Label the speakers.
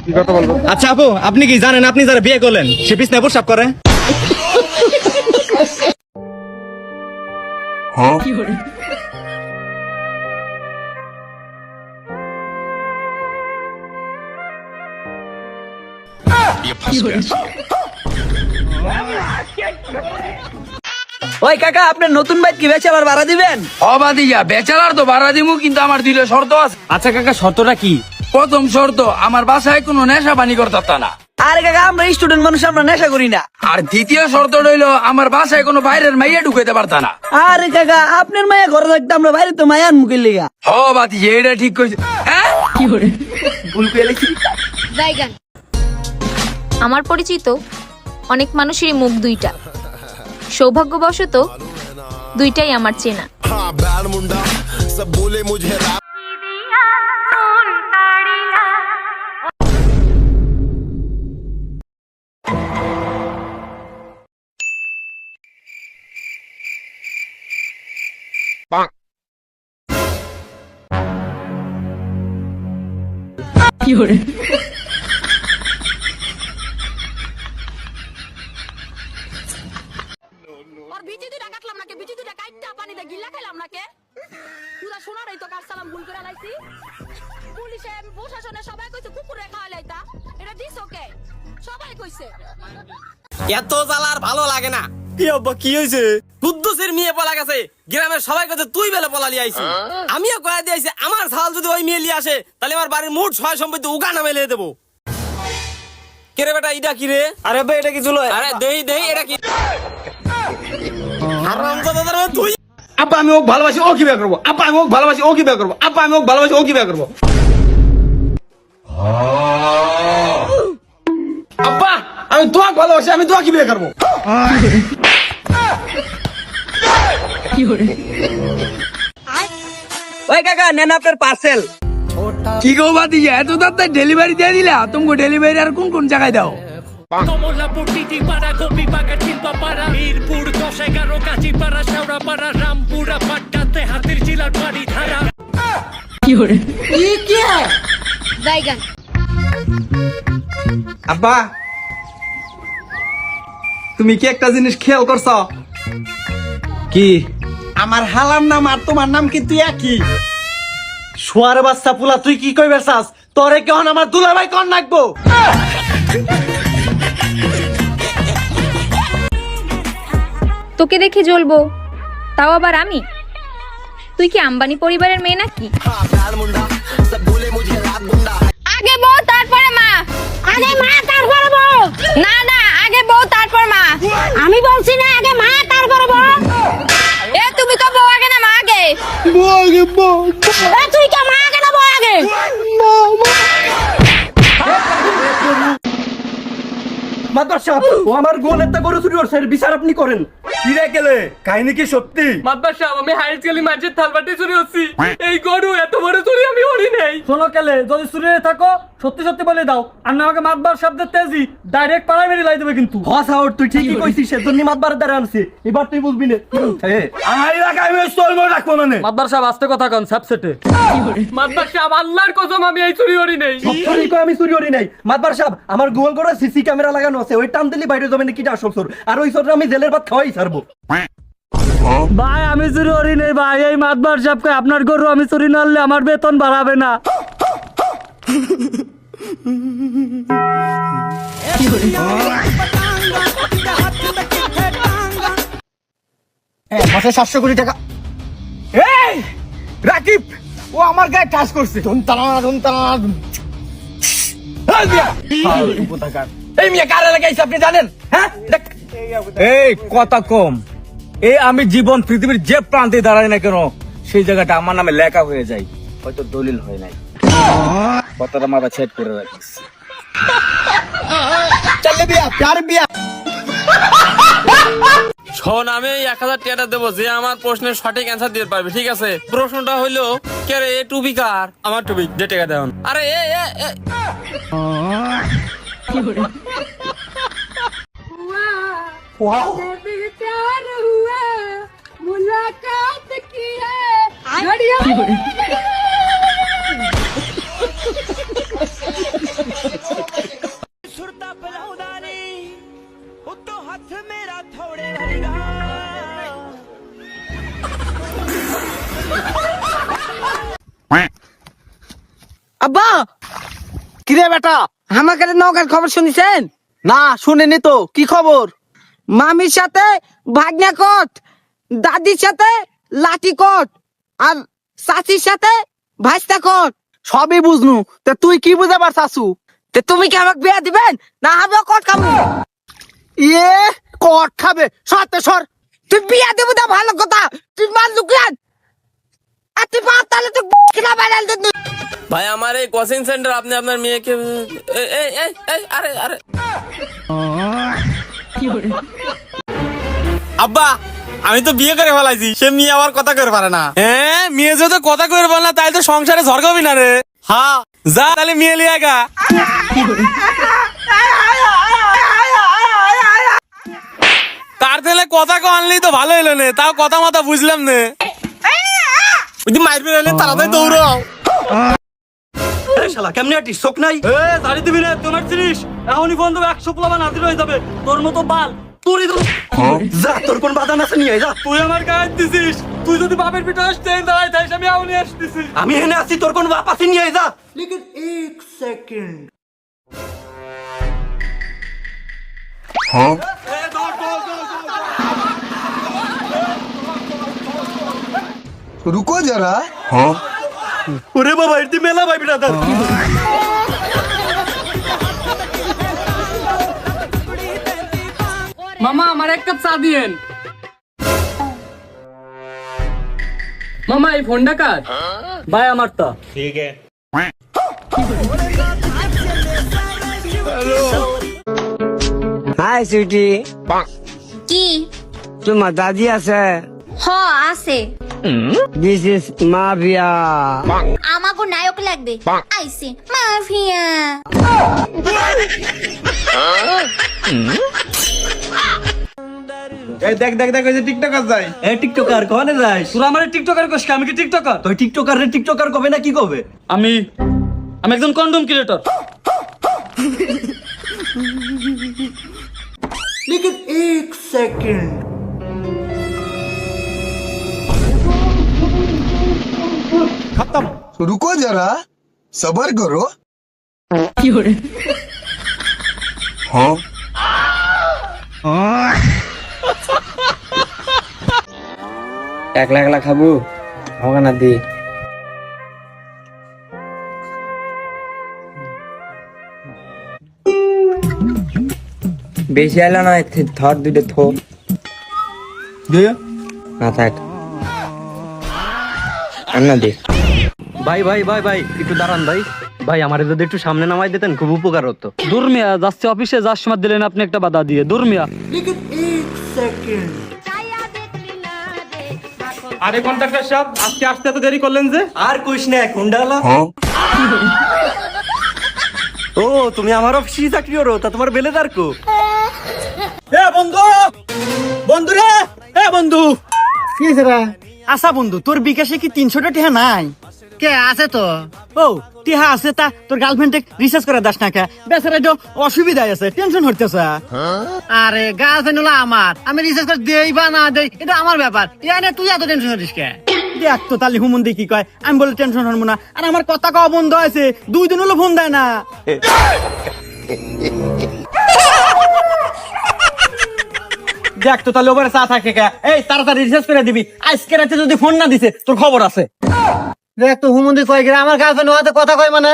Speaker 1: কি কথা বলবো?
Speaker 2: আচ্ছা আপু, আপনি কি জানেন আপনি যারা বিয়ে করলেন সে বিছনায় প্রস্রাব করে?
Speaker 3: ওই কাকা, আপনার নতুন বাইক কি বেচালার ভাড়া দিবেন?
Speaker 4: অবাদিয়া বেচারার তো ভাড়া দিমু, কিন্তু আমার দিলে শর্ত আছে।
Speaker 2: আচ্ছা কাকা, শর্তটা কি?
Speaker 4: প্রথম শর্ত, আমার বাসায় কোনো নেশা পানি করতে না।
Speaker 3: আরে কাকা, আমরা স্টুডেন্ট মানুষ, আমরা নেশা করি না।
Speaker 4: আর দ্বিতীয় শর্ত রইল, আমার বাসায় কোনো বাইরের মাইয়া ঢুকাইতে পারতা না।
Speaker 3: আরে কাকা, আপনার মায়া ঘরে থাকতে আমরা বাইরে তো মায়ার মুখে লিগা।
Speaker 4: বাদিয়া এটা ঠিক কইছে। হ্যাঁ,
Speaker 3: কি করে ভুল করে লেখি?
Speaker 5: আমার পরিচিত অনেক মানুষেরই মুখ দুইটা, সৌভাগ্যবশত দুইটাই আমার চেনা।
Speaker 3: কি করে
Speaker 6: এত জ্বালার ভালো লাগে না।
Speaker 2: কি আব্বা, কি হয়েছে?
Speaker 6: কুদ্দুসের মেয়ে পলা গেছে, গ্রামের সবাই কাছে তুই বেলে পলালি আইছি। আমিও কয়ে দিয়েছি আমার ছাল যদি ওই মেয়ে লিয়ে আসে তাহলে আমার বাড়ির মোট সয় সম্পত্তি উগা নামে লিয়ে দেবো। কে রে বেটা, এটা কি রে?
Speaker 2: আরে ভাই, এটা কি ঝুলো?
Speaker 6: আরে দেই দেই, এটা কি? হারামজাদা রে তুই।
Speaker 1: আপা আমি ওকে ভালোবাসি, ও কি বিয়ে করবো? আপা আমি ওকে ভালোবাসি, ও কি বিয়ে করবো? আপা আমি ওকে ভালোবাসি, ও কি বিয়ে করবো? আব্বা আমি তোমাকে ভালোবাসি, আমি তোমাকে বিয়ে করবো।
Speaker 3: ওই কাকা, নেন আপনার পার্সেল।
Speaker 4: কি গো বাদিয়া, এত তাড়াতাড়ি ডেলিভারি দিয়ে দিলা? তুমি ডেলিভারি আর কোন কোন জায়গায় দাও?
Speaker 7: কমলাপুর, টিটিপাড়া, গোপীবাগা, চিল্পাপাড়া, মিরপুর, 10-11, কাজীপাড়া, শেওড়াপাড়া, রামপুরা, পাট্টাতে, হাতির জিলার বাড়ি ধারা।
Speaker 2: আব্বা, তুমি কি একটা জিনিস খেয়াল করছো?
Speaker 1: কি?
Speaker 2: আমার হালার নাম আর তোমার নাম কিন্তু একই। শোয়ার বাচ্চা পুলা, তুই কি কইবে চাস? তোরে কেমন আমার দুলাভাই কন নাকবো?
Speaker 5: তোকে দেখে জ্বলবো, তাও আবার আমি? তুই কি আম্বানি পরিবারের মেয়ে নাকি?
Speaker 8: আগে বউ তারপরে মা। আগে মা তারপরে বউ। না না, আগে বউ তারপর মা। আমি বলছি না আগে মা তারপরে বউ। এ তুমি তো বউ আগে না মা আগে?
Speaker 1: বউ আগে, বউ।
Speaker 8: এ তুই কি মা আগে না বউ আগে?
Speaker 2: মাদবার সাহেব, ও আমার গোল একটা গরু চুরি করছে, এর বিচার আপনি করেন। কি রে গেলে, কাহিনী কি সত্যি?
Speaker 7: মাদবার সাহেব, আমি হাইট গেলি মাঝের থালবাটি চুরি হচ্ছি। এই গরু এত বড় চুরি আমি করি নাই।
Speaker 9: শোনো কেলে, যদি চুরি হয়ে থাকো সত্যি সত্যি বলে দাও, আর না আমাকে মাতবার শব্দের তেজি ডাইরেক্ট পাড়ায় মেরে লাই দেবে কিন্তু।
Speaker 2: হসাউট, তুই ঠিকই কইছিস, সেজন্য মাতবার দ্বারা আনছি। এবার তুই বুঝবি না। আমার এলাকায় আমি চলব রাখবো মানে।
Speaker 9: মাতবার সাহেব আস্তে কথা কন, স্যাপসেটে।
Speaker 7: মাদবার সাহেব, আল্লাহর কসম আমি এই চুরি করি নাই।
Speaker 2: চুরি কই, আমি চুরি করি নাই। মাতবার সাহেব, আমার গোল করে সিসি ক্যামেরা লাগানো আছে, ওই টান দিলি বাইরে যাবে না। কিটা আসল চোর, আর ওই চোরটা আমি জেলের ভাত খাওয়াই ছাড়বো।
Speaker 9: ভাই আমি চুরি করি নাই ভাই, এই মাতবার সাহেবকে আপনার গরু আমি চুরি না আনলে আমার বেতন বাড়াবে না।
Speaker 2: মাসে 700 কোটি টাকা। এই রাকিব, ও আমার গায়ে টাচ করছে।
Speaker 4: এই মিয়া কার এলাকায় আপনি জানেন? হ্যাঁ,
Speaker 2: এই কথা কম। এই আমি জীবন পৃথিবীর যে প্রান্তে দাঁড়াই না কেন, সেই জায়গাটা আমার নামে লেখা হয়ে যায়, হয়তো দলিল হয় নাই। কথাটা মাথা ছেদ করে রাখিস। চলে বিয়া, প্যার বিয়া।
Speaker 6: শোন, আমি 1000 টাকা দেবো যে আমার প্রশ্নের সঠিক অ্যান্সার দিতে পারবে, ঠিক আছে? প্রশ্নটা হইলো, কে রে এ টুপি কার? আমার টুপি, যে টাকা দেন। আরে এ এ এ
Speaker 8: प्यार हुआ, मुलाकात की है।
Speaker 3: আব্বা কিরে বেটা আমাকে নৌকার খবর শুনিছেন? না শুনিনি তো, কি খবর? মামির সাথে ভাগ্না কট, দাদির সাথে লাঠি কট, আর চাচির সাথে ভাইস্তা কট। সবই বুঝনু, তে তুই কি বুঝাবার চাচু? তে তুমি কি আমাকে বিয়া দিবেন না আমি কট খাবো? ইয়ে কট খাবে? সতে সর, তুই বিয়া দেব না ভালো কথা, তুই মাল লুকিয়ান আর তুই পাঁচ তাহলে তুই কিনা বানাল দিন।
Speaker 6: ভাই আমার এই কোচিং সেন্টার আপনি আপনার মেয়েকে আরে আরে আব্বা আমি তো বিয়ে করে ফেলাইছি, সে মেয়ে আবার কথা করে পারে না। হ্যাঁ মেয়ে যদি কথা করে বল না তাই তো সংসারে ঝড় খাবি না রে। হ্যাঁ যা তাহলে মেয়ে লিয়ে গা। তার থেকে কথা কো আনলি তো ভালো হইলো নে, তাও কথা মাথা বুঝলাম নে। ওই মাইর বেরোলে তাড়াতাড়ি দৌড়াও।
Speaker 9: শালা কেমনে আটিস শোক নাই? দাঁড়ি দিবি না তোমার জিনিস এখনই বন্ধু 100 প্লাবান হাজির হয়ে যাবে। তোর মতো বাল তোরই তো যা, তোর কোন বাধা আছে নিয়ে যা। তুই আমার গায়ে দিছিস, তুই যদি বাপের পিঠে আসতে দাঁড়াই থাইস আমি এখনই আসতেছি। আমি এনে আসি, তোর কোন বাপ আছে নিয়ে যা। লেকিন 1 সেকেন্ড
Speaker 10: रुको जरा।
Speaker 9: ওরে বাবা এটি মেলা ভাই বিটা দাও।
Speaker 3: মামা আমার এক কাপ চা দিয়েন। মামা এই ফোনটা কার?
Speaker 9: ভাই আমার তো
Speaker 3: হাই সুইটি,
Speaker 8: কি?
Speaker 3: তোমার দাদি আছে?
Speaker 8: হ আছে।
Speaker 3: This is mafia.
Speaker 8: আমাকে নায়ক লাগবে। আইসে মাফিয়া।
Speaker 1: এই দেখ দেখ দেখ ওই যে টিকটকার যায়।
Speaker 9: এই টিকটকার কোনে যাস? তোরা আমারে টিকটকার কইস, আমি কি টিকটকার? তুই টিকটকার রে টিকটকার কবে না কি কবে? আমি একজন কন্ডম ক্রিয়েটর। লেকিন 1 সেকেন্ড
Speaker 10: रुको जरा, सबर करो। हाँ
Speaker 3: একলা একলা খাবো হবে না দি। বেশি আলো না, থর দুটো থো না থাক না দে।
Speaker 9: ভাই ভাই ভাই ভাই একটু দাঁড়ান ভাই। ভাই আমারে যদি একটু সামনে নামাই দিতেন খুব উপকার হতো। দূর মিয়া যাচ্ছে অফিসে, যার সময় দিলেন আপনি একটা বাধা দিয়ে। দূর মিয়া।
Speaker 1: আরে কন্ট্রাক্টর সাহেব আজকে আসতে এত দেরি করলেন যে?
Speaker 9: আর কইস না কুন্ডালা। ও তুমি আমার অফিসে চাকরি করো, তা তোমার বেলেদার কো?
Speaker 1: এ বন্ধু, বন্ধু রে, এ বন্ধু
Speaker 3: কি রে?
Speaker 9: আচ্ছা বন্ধু তোর বিকাশে কি 300টা টিহা নাই?
Speaker 3: কে আছে তো?
Speaker 9: ও টিহা আছে, তা তোর গার্লফ্রেন্ডে রিসার্চ করে দাস না কে? বেচারা তো অসুবিধায় আছে, টেনশন হইতেছে।
Speaker 3: আরে গার্লফ্রেন্ড হলো আমার, আমি রিসার্চ করে দেই বা না দেই এটা আমার ব্যাপার। ইয়ানে তুই এত টেনশন করিস কে?
Speaker 9: দেখ তো তালি হুমন্দি কি কয়, আমি বলে টেনশন হবো না। আর আমার কথা কওয়া বন্ধ আছে, 2 দিন হলো ফোন দেয় না। দেখ তো তাহলে ওভারে চা থাকে কে? এই তাড়াতাড়ি রিসার্চ করে দিবি, আজকে রাতে যদি ফোন না দিছে তোর খবর আছে।
Speaker 3: দেখ তো হুমন্দি কয় গেলে আমার গার্লফ্রেন্ড ওহাতে কথা কয় মানে